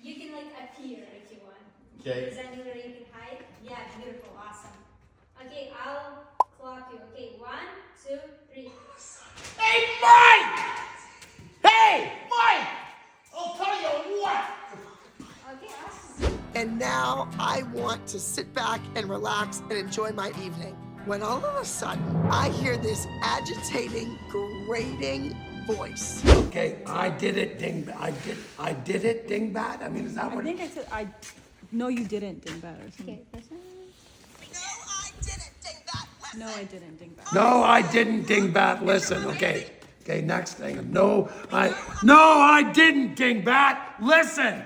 You can like appear if you want. Okay. Is that anywhere you can hide? Yeah, beautiful, awesome. Okay, I'll clock you. Okay, 1, 2, 3. Hey, Mike! Hey, Mike! I'll tell you what. Okay, awesome. And now I want to sit back and relax and enjoy my evening. When all of a sudden, I hear this agitating, grating voice. Okay, I did it, dingbat. I did it, dingbat. I mean, is that I what? think I said no, you didn't, dingbat or something. Okay, this one. No, I didn't, dingbat. No, I didn't, dingbat. Listen, okay. Okay, next thing. No, I didn't, dingbat. Listen.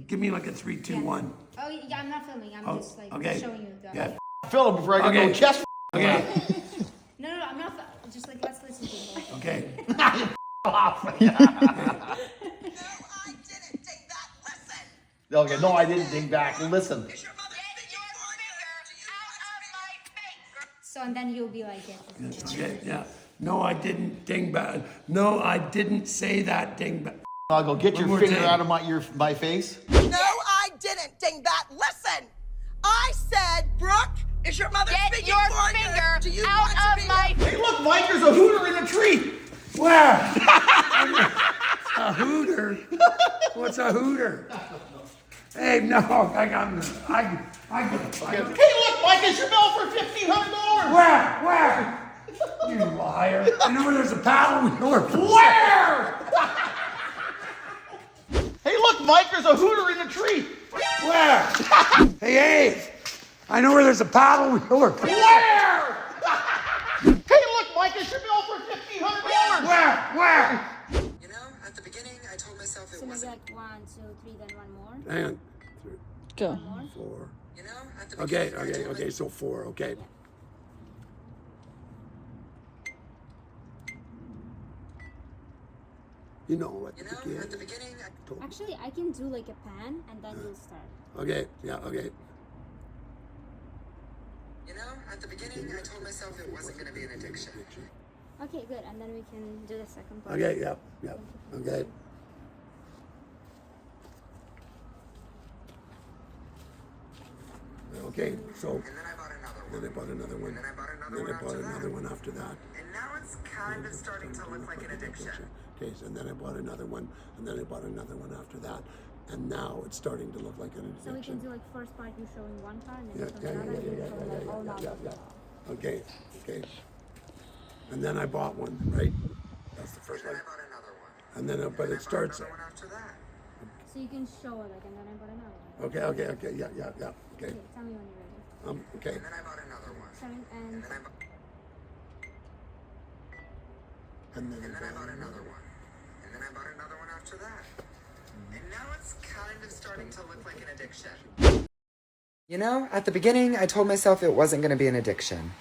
Give me like a 3, 2, 1. Oh, yeah, I'm not filming. I'm just like okay. showing you the. Yeah. Fill him before I get no chest. Okay. No, I'm not. Just like let's listen to it. Okay. No, I didn't, dingbat. Listen. Okay, no, I didn't ding back. Listen. So and then you'll be like, yeah. Okay, yeah. No, I didn't, dingbat. No, I didn't say that, dingbat. I'll go get One your more finger time. out of my face. No, I didn't, dingbat. Listen. I said, Brooke, is your mother speaking your for you? finger Do you out want to of be my Hey, look, Mike, there's a hooter in a tree. Where? A hooter? What's a hooter? Hey, no, I got Hey, look, Mike, it's your bill for $1,500. Where? You liar. I know where there's a paddle wheel. Where? Hey, look, Mike, there's a hooter in a tree. Where? Hey, Abe. I know where there's a paddle wheel. Where? Hey, look, Mike, it's your bill for $1,500. Where? You know, at the beginning, I told myself it So maybe wasn't. like 1, 2, 3, then one more. Hang on. Go. 4. You know, at the beginning, Okay, so 4, okay. You know, at You the know, beginning. at the beginning, Actually, I can do like a pan and then you'll start. Okay, yeah, okay. you know, at the beginning, I told myself it wasn't going to be an addiction. Okay, good. And then we can do the second part. Okay, yeah, okay. Okay, so And then I bought another one. then I bought another one. And then I bought another Then one I bought after that. another one after that. And now it's kind of starting to look like an addiction. Okay, so and then I bought another one, and then I bought another one after that, and now it's starting to look like an So we addiction. can do like first part you showing one part and Yeah, then you showing another and you showing like all yeah. Okay. And then I bought one, right? That's the first And one. then I bought another one. And then, but And I it bought starts. another one after that. So you can show it like and then I bought another one. Okay, yeah. Okay. Okay, tell me when you're ready. Okay. And then I bought another one. 7 And and then I bought. And then And then I bought another one. And then I bought another one after that. And now it's kind of starting to look like an addiction. You know, at the beginning, I told myself it wasn't going to be an addiction.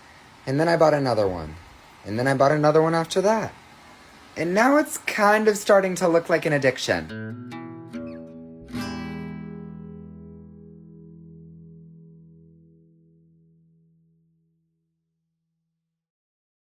And then I bought another one. And then I bought another one after that. And now it's kind of starting to look like an addiction.